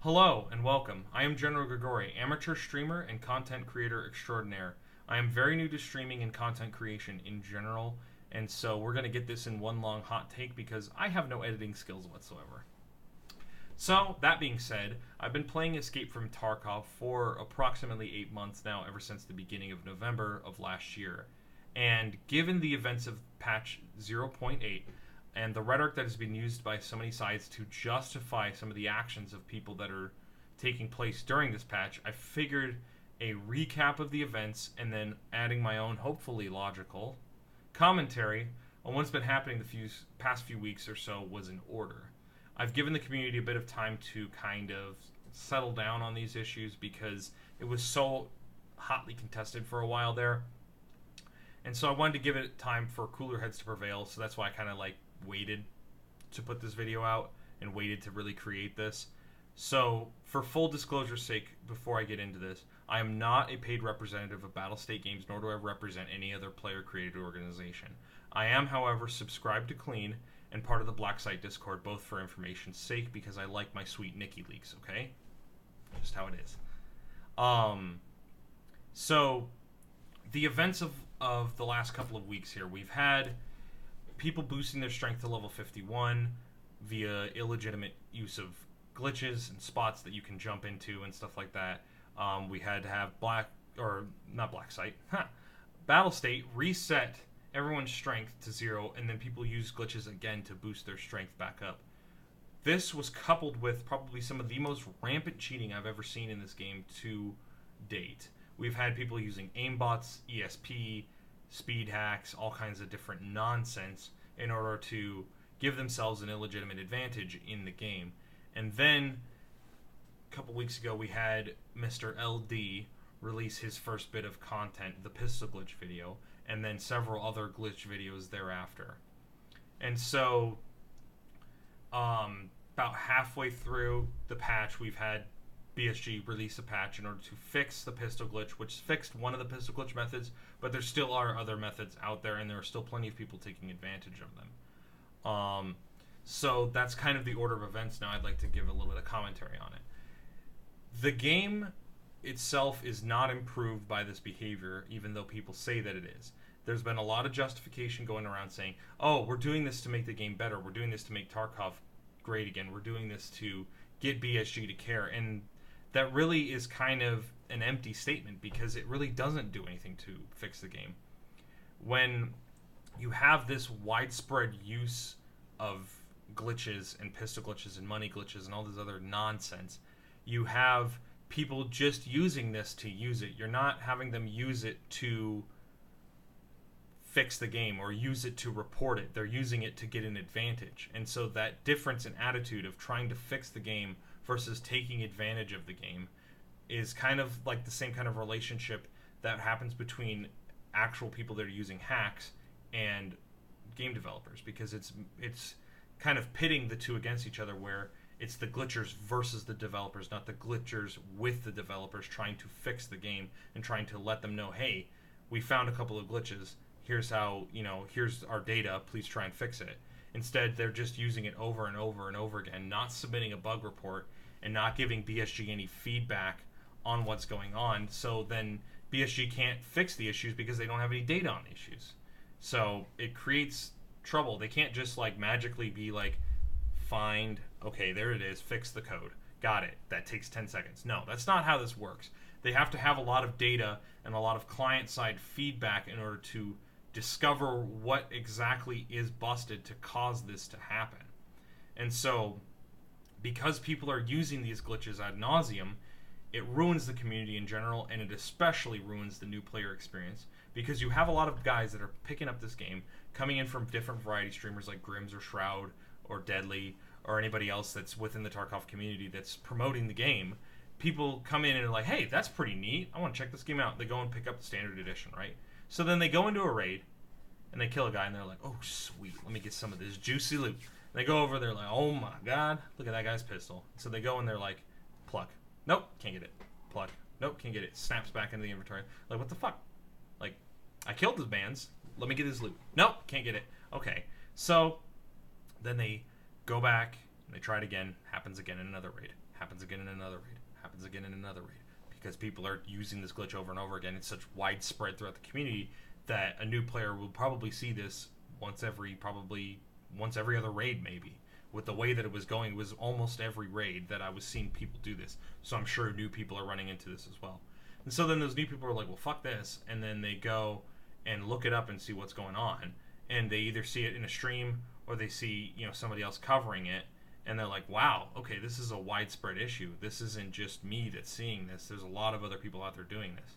Hello and welcome. I am General Grigori, amateur streamer and content creator extraordinaire. I am very new to streaming and content creation in general, and so we're going to get this in one long hot take because I have no editing skills whatsoever. So, that being said, I've been playing Escape from Tarkov for approximately 8 months now, ever since the beginning of November of last year. And given the events of patch 0.8, and the rhetoric that has been used by so many sides to justify some of the actions of people that are taking place during this patch, I figured a recap of the events and then adding my own, hopefully logical, commentary on what's been happening the past few weeks or so was in order. I've given the community a bit of time to kind of settle down on these issues because it was so hotly contested for a while there. And so I wanted to give it time for cooler heads to prevail, so that's why I kind of waited to put this video out and waited to really create this. So, for full disclosure's sake, before I get into this, I am not a paid representative of Battlestate Games, nor do I represent any other player-created organization. I am, however, subscribed to Clean and part of the Black Site Discord, both for information's sake, because I like my sweet Nikki leaks, okay? Just how it is. So, the events of the last couple of weeks here, we've had people boosting their strength to level 51 via illegitimate use of glitches and spots that you can jump into and stuff like that. We had to have Battle State reset everyone's strength to 0, and then people use glitches again to boost their strength back up. This was coupled with probably some of the most rampant cheating I've ever seen in this game to date. We've had people using aimbots, ESP, speed hacks, all kinds of different nonsense in order to give themselves an illegitimate advantage in the game. And then, a couple weeks ago, we had Mr. LD release his first bit of content, the pistol glitch video, and then several other glitch videos thereafter. And so, about halfway through the patch, we've had BSG release a patch in order to fix the pistol glitch, which fixed one of the pistol glitch methods, but there still are other methods out there, and there are still plenty of people taking advantage of them. So that's kind of the order of events now. I'd like to give a little bit of commentary on it. The game itself is not improved by this behavior, even though people say that it is. There's been a lot of justification going around saying, oh, we're doing this to make the game better, we're doing this to make Tarkov great again, we're doing this to get BSG to care, and that really is kind of an empty statement because it really doesn't do anything to fix the game. When you have this widespread use of glitches and pistol glitches and money glitches and all this other nonsense, you have people just using this to use it. You're not having them use it to fix the game or use it to report it. They're using it to get an advantage. And so that difference in attitude of trying to fix the game versus taking advantage of the game is kind of like the same kind of relationship that happens between actual people that are using hacks and game developers, because it's kind of pitting the two against each other, where it's the glitchers versus the developers, not the glitchers with the developers trying to fix the game and trying to let them know, hey, we found a couple of glitches, here's how, here's our data, please try and fix it. Instead, they're just using it over and over and over again, not submitting a bug report and not giving BSG any feedback on what's going on. So then BSG can't fix the issues because they don't have any data on the issues. So it creates trouble. They can't just magically be find, okay, there it is, fix the code. Got it. That takes 10 seconds. No, that's not how this works. They have to have a lot of data and a lot of client-side feedback in order to discover what exactly is busted to cause this to happen. And so, because people are using these glitches ad nauseum, it ruins the community in general, and it especially ruins the new player experience, because you have a lot of guys that are picking up this game, coming in from different variety streamers like Grims or Shroud or Deadly or anybody else that's within the Tarkov community that's promoting the game. People come in and are like, hey, that's pretty neat, I want to check this game out. They go and pick up the standard edition, right? So then they go into a raid, and they kill a guy, and they're like, oh, sweet, let me get some of this juicy loot. And they go over, they're like, oh my god, look at that guy's pistol. So they go and they're like, pluck. Nope, can't get it. Pluck. Nope, can't get it. Snaps back into the inventory. Like, what the fuck? I killed his bands. Let me get his loot. Nope, can't get it. Okay. So, then they go back, and they try it again. Happens again in another raid. happens again in another raid, happens again in another raid, because people are using this glitch over and over again. It's such widespread throughout the community that a new player will probably see this once every other raid, maybe. With the way that it was going, it was almost every raid that I was seeing people do this. So I'm sure new people are running into this as well. And so then those new people are like, well, fuck this. And then they go and look it up and see what's going on. And they either see it in a stream or they see, somebody else covering it. And they're like, wow, okay, this is a widespread issue. This isn't just me that's seeing this. There's a lot of other people out there doing this.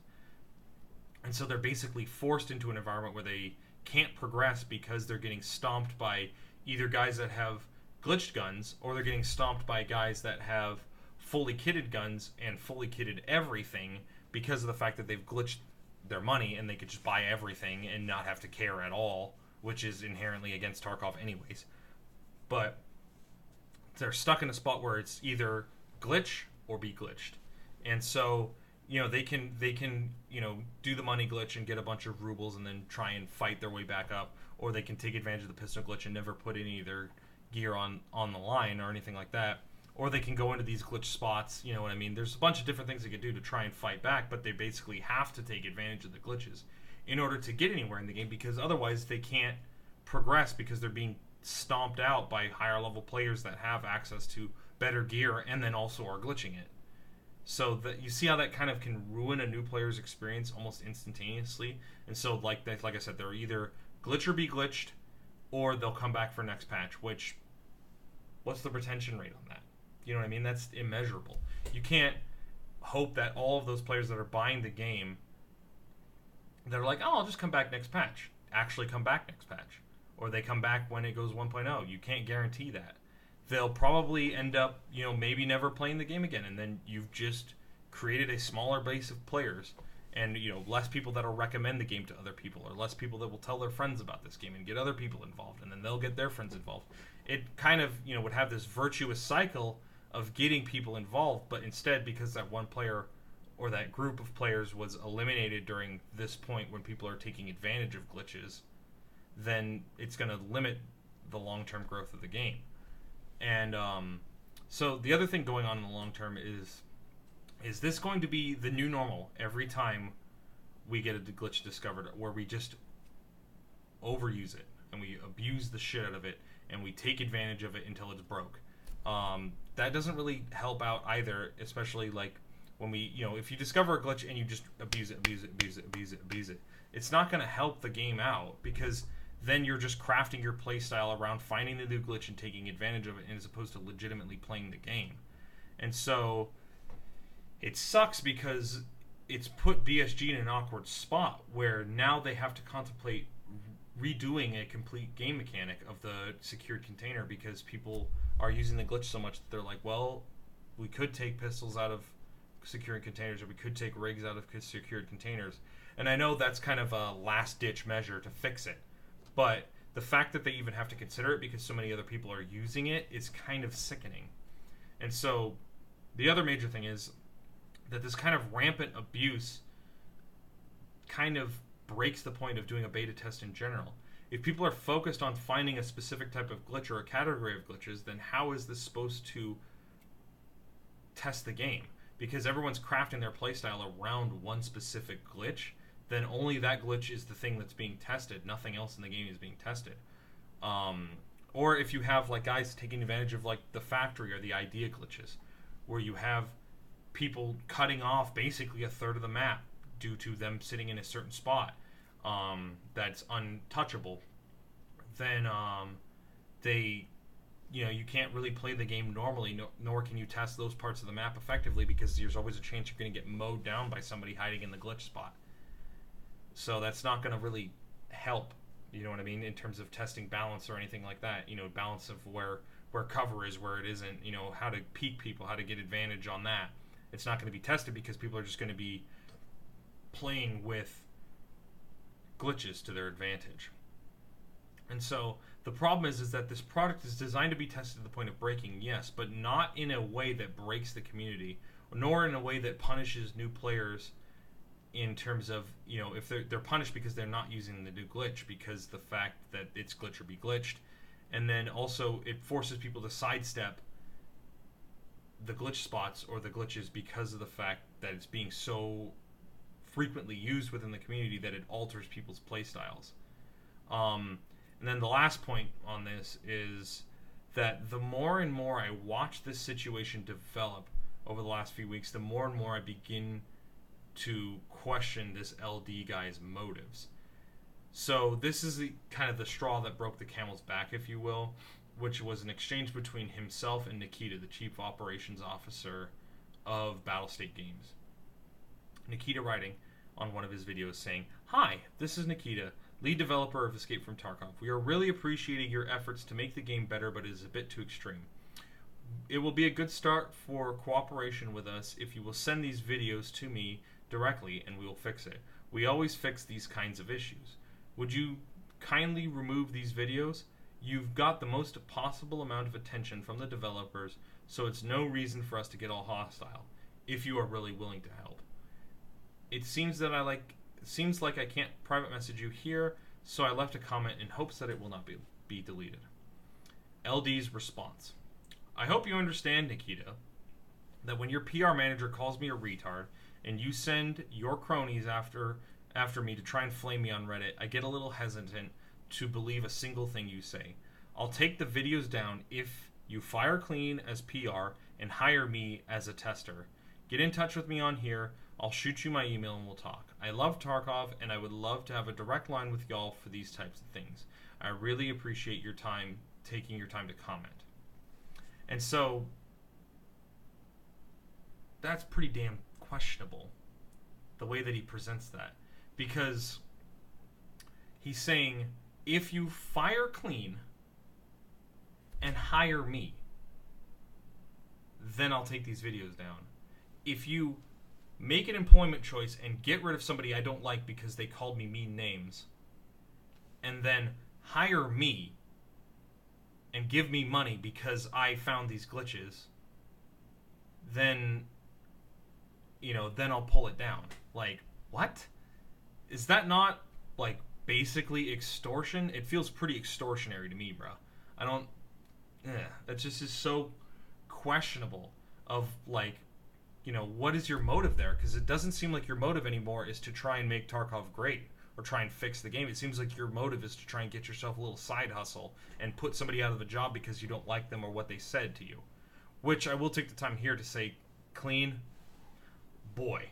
And so they're basically forced into an environment where they can't progress because they're getting stomped by either guys that have glitched guns, or they're getting stomped by guys that have fully kitted guns and fully kitted everything because of the fact that they've glitched their money and they could just buy everything and not have to care at all, which is inherently against Tarkov anyways. But they're stuck in a spot where it's either glitch or be glitched. And so, they can do the money glitch and get a bunch of rubles and then try and fight their way back up, or they can take advantage of the pistol glitch and never put any of their gear on the line or anything like that. Or they can go into these glitch spots, you know what I mean? There's a bunch of different things they can do to try and fight back, but they basically have to take advantage of the glitches in order to get anywhere in the game, because otherwise they can't progress because they're being stomped out by higher level players that have access to better gear and then also are glitching it. So that you see how that kind of can ruin a new player's experience almost instantaneously. And so like I said, they're either glitch or be glitched, or they'll come back for next patch, which, what's the retention rate on that? You know what I mean? That's immeasurable. You can't hope that all of those players that are buying the game, they're like, oh, I'll just come back next patch, actually come back next patch. Or they come back when it goes 1.0. You can't guarantee that. They'll probably end up, maybe never playing the game again, and then you've just created a smaller base of players, and less people that'll recommend the game to other people, or less people that will tell their friends about this game and get other people involved, and then they'll get their friends involved. It kind of would have this virtuous cycle of getting people involved, but instead, because that one player or that group of players was eliminated during this point when people are taking advantage of glitches, then it's going to limit the long-term growth of the game. And so the other thing going on in the long term is this going to be the new normal every time we get a glitch discovered, where we just overuse it and we abuse the shit out of it and we take advantage of it until it's broke? That doesn't really help out either, especially like when we, if you discover a glitch and you just abuse it, it's not going to help the game out, because then you're just crafting your playstyle around finding the new glitch and taking advantage of it, as opposed to legitimately playing the game. And so it sucks because it's put BSG in an awkward spot where now they have to contemplate redoing a complete game mechanic of the secured container, because people are using the glitch so much that they're like, well, we could take pistols out of secured containers, or we could take rigs out of secured containers. And I know that's kind of a last-ditch measure to fix it, but the fact that they even have to consider it because so many other people are using it is kind of sickening. And so the other major thing is that this kind of rampant abuse kind of breaks the point of doing a beta test in general. If people are focused on finding a specific type of glitch or a category of glitches, then how is this supposed to test the game? Because everyone's crafting their playstyle around one specific glitch, then only that glitch is the thing that's being tested. Nothing else in the game is being tested. Or if you have like guys taking advantage of like the factory or the idea glitches, where you have people cutting off basically a third of the map due to them sitting in a certain spot that's untouchable, then you can't really play the game normally, nor can you test those parts of the map effectively, because there's always a chance you're going to get mowed down by somebody hiding in the glitch spot. So that's not going to really help, you know what I mean, in terms of testing balance or anything like that. Balance of where cover is, where it isn't, how to peek people, how to get advantage on that. It's not going to be tested because people are just going to be playing with glitches to their advantage. And so the problem is that this product is designed to be tested to the point of breaking, yes, but not in a way that breaks the community, nor in a way that punishes new players in terms of, if they're punished because they're not using the new glitch, because the fact that it's glitch or be glitched. And then also it forces people to sidestep the glitch spots or the glitches because of the fact that it's being so frequently used within the community that it alters people's playstyles. And then the last point on this is that the more and more I watch this situation develop over the last few weeks, the more and more I begin to question this LD guy's motives. So this is the kind of the straw that broke the camel's back, if you will, which was an exchange between himself and Nikita, the Chief Operations Officer of Battlestate Games. Nikita writing on one of his videos saying, "Hi, this is Nikita, lead developer of Escape From Tarkov. We are really appreciating your efforts to make the game better, but it is a bit too extreme. It will be a good start for cooperation with us if you will send these videos to me directly and we will fix it. We always fix these kinds of issues. Would you kindly remove these videos? You've got the most possible amount of attention from the developers, so it's no reason for us to get all hostile, if you are really willing to help. It seems like I can't private message you here, so I left a comment in hopes that it will not be deleted." LD's response: "I hope you understand, Nikita, that when your PR manager calls me a retard and you send your cronies after me to try and flame me on Reddit, I get a little hesitant to believe a single thing you say. I'll take the videos down if you fire clean as PR and hire me as a tester. Get in touch with me on here. I'll shoot you my email and we'll talk. I love Tarkov and I would love to have a direct line with y'all for these types of things. I really appreciate your time, taking your time to comment." And so that's pretty damn questionable, the way that he presents that, because he's saying, if you fire clean and hire me, then I'll take these videos down. If you make an employment choice and get rid of somebody I don't like because they called me mean names, and then hire me and give me money because I found these glitches, then, then I'll pull it down. Like, what? Is that not, basically extortion? It feels pretty extortionary to me, bro. That just is so questionable of, what is your motive there? Because it doesn't seem like your motive anymore is to try and make Tarkov great or try and fix the game. It seems like your motive is to try and get yourself a little side hustle and put somebody out of a job because you don't like them or what they said to you. Which I will take the time here to say, clean, boy.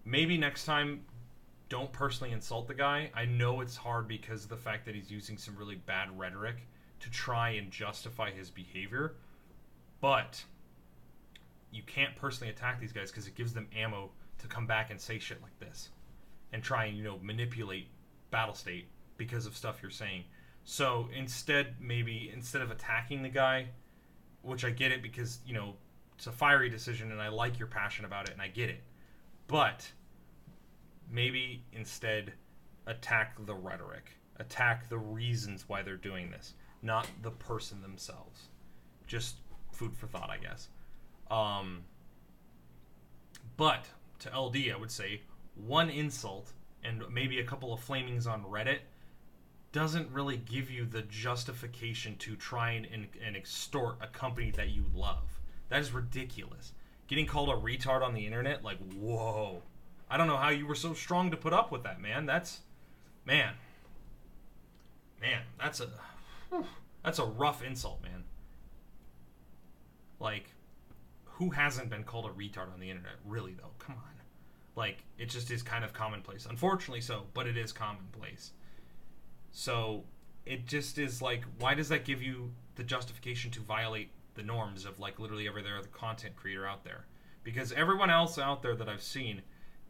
Maybe next time, don't personally insult the guy. I know it's hard because of the fact that he's using some really bad rhetoric to try and justify his behavior. But you can't personally attack these guys because it gives them ammo to come back and say shit like this and try and, manipulate Battlestate because of stuff you're saying. So instead of attacking the guy, which I get it because, it's a fiery decision and I like your passion about it and I get it. But maybe instead attack the rhetoric. Attack the reasons why they're doing this, not the person themselves. Just food for thought, I guess. But to LD, I would say one insult and maybe a couple of flamings on Reddit doesn't really give you the justification to try and extort a company that you love. That is ridiculous. Getting called a retard on the internet, whoa. I don't know how you were so strong to put up with that, man. That's a rough insult, man. Who hasn't been called a retard on the internet? Really, though, come on. It just is kind of commonplace. Unfortunately so, but it is commonplace. So, it just is why does that give you the justification to violate the norms of, literally every other content creator out there? Because everyone else out there that I've seen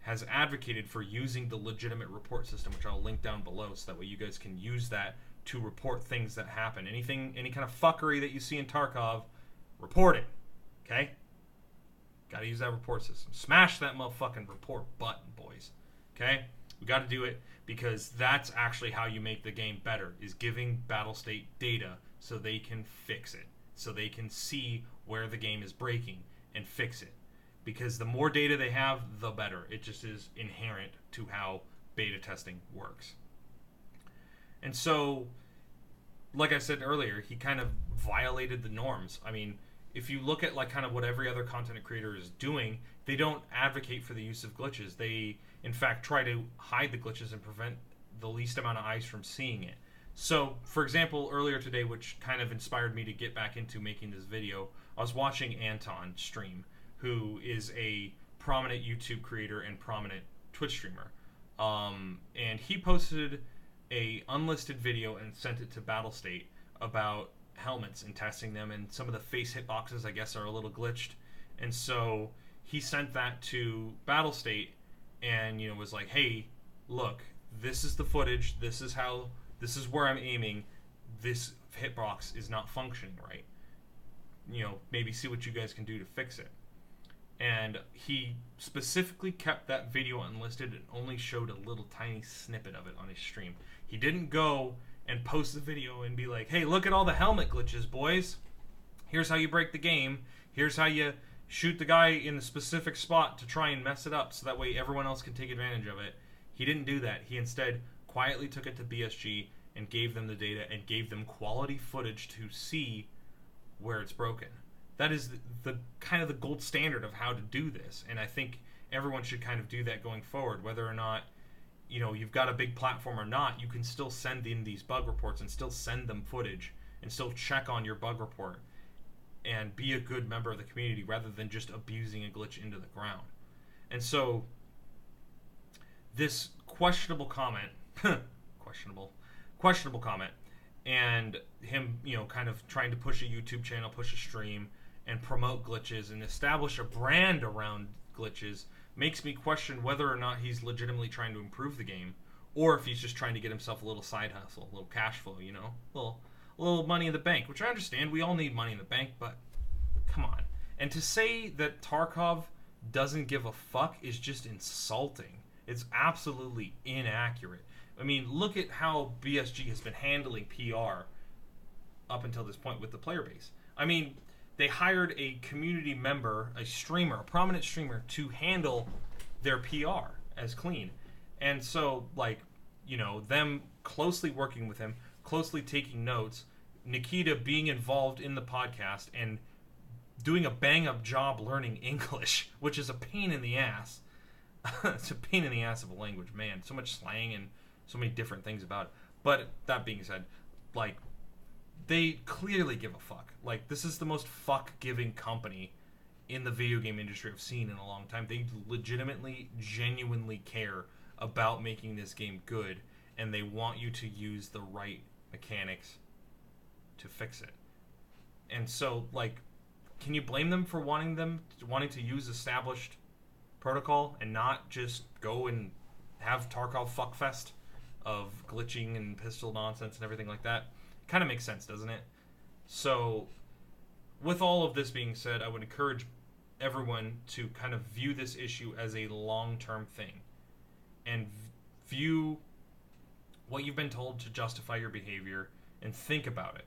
has advocated for using the legitimate report system, which I'll link down below, so that way you guys can use that to report things that happen. Any kind of fuckery that you see in Tarkov, report it. Okay? Gotta use that report system. Smash that motherfucking report button, boys. Okay? We gotta do it because that's actually how you make the game better, is giving Battlestate data so they can fix it. So they can see where the game is breaking and fix it. Because the more data they have, the better. It just is inherent to how beta testing works. And so, like I said earlier, he kind of violated the norms. I mean, if you look at like kind of what every other content creator is doing, they don't advocate for the use of glitches. They, in fact, try to hide the glitches and prevent the least amount of eyes from seeing it. So, for example, earlier today, which kind of inspired me to get back into making this video, I was watching Anton stream, who is a prominent YouTube creator and prominent Twitch streamer. And he posted a unlisted video and sent it to Battlestate about helmets and testing them, and some of the face hitboxes, I guess, are a little glitched. And so he sent that to Battlestate and, you know, was like, hey, look, this is the footage, this is where I'm aiming, this hitbox is not functioning right. You know, maybe see what you guys can do to fix it. And he specifically kept that video unlisted and only showed a little tiny snippet of it on his stream. He didn't go and post the video and be like, hey, look at all the helmet glitches, boys. Here's how you break the game. Here's how you shoot the guy in the specific spot to try and mess it up so that way everyone else can take advantage of it. He didn't do that. He instead quietly took it to BSG and gave them the data and gave them quality footage to see where it's broken. That is the kind of the gold standard of how to do this, and I think everyone should kind of do that going forward. Whether or not, you know, you've got a big platform or not, you can still send in these bug reports and still send them footage and still check on your bug report and be a good member of the community rather than just abusing a glitch into the ground. And so this questionable comment, questionable comment, and him, you know, kind of trying to push a YouTube channel, push a stream, and promote glitches and establish a brand around glitches makes me question whether or not he's legitimately trying to improve the game, or if he's just trying to get himself a little side hustle, a little cash flow, you know, a little money in the bank, which I understand. We all need money in the bank, but come on. And to say that Tarkov doesn't give a fuck is just insulting. It's absolutely inaccurate. I mean, look at how BSG has been handling PR up until this point with the player base. I mean, they hired a community member, a streamer, a prominent streamer, to handle their PR as clean. And so, like, you know, them closely working with him, closely taking notes, Nikita being involved in the podcast and doing a bang-up job learning English, which is a pain in the ass. It's a pain in the ass of a language, man. So much slang and so many different things about it. But that being said, like, they clearly give a fuck. Like, this is the most fuck-giving company in the video game industry I've seen in a long time. They legitimately, genuinely care about making this game good, and they want you to use the right mechanics to fix it. And so, like, can you blame them for wanting to use established protocol and not just go and have Tarkov fuckfest of glitching and pistol nonsense and everything like that? Kind of makes sense, doesn't it? So, with all of this being said, I would encourage everyone to kind of view this issue as a long-term thing and view what you've been told to justify your behavior and think about it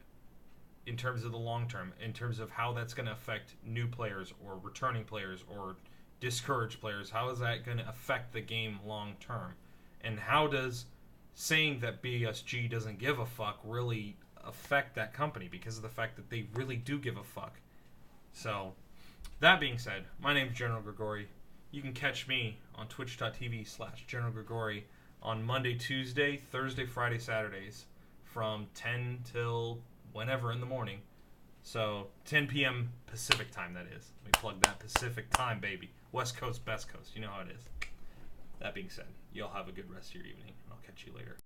in terms of the long term, in terms of how that's going to affect new players or returning players or discouraged players. How is that going to affect the game long term? And how does saying that BSG doesn't give a fuck really affect that company, because of the fact that they really do give a fuck? So, that being said, my name is General Grigori. You can catch me on twitch.tv/General Grigori on Monday, Tuesday, Thursday, Friday, Saturdays from 10 till whenever in the morning. So, 10 p.m. Pacific time, that is. Let me plug that Pacific time, baby. West Coast, best coast. You know how it is. That being said, y'all have a good rest of your evening, and I'll catch you later.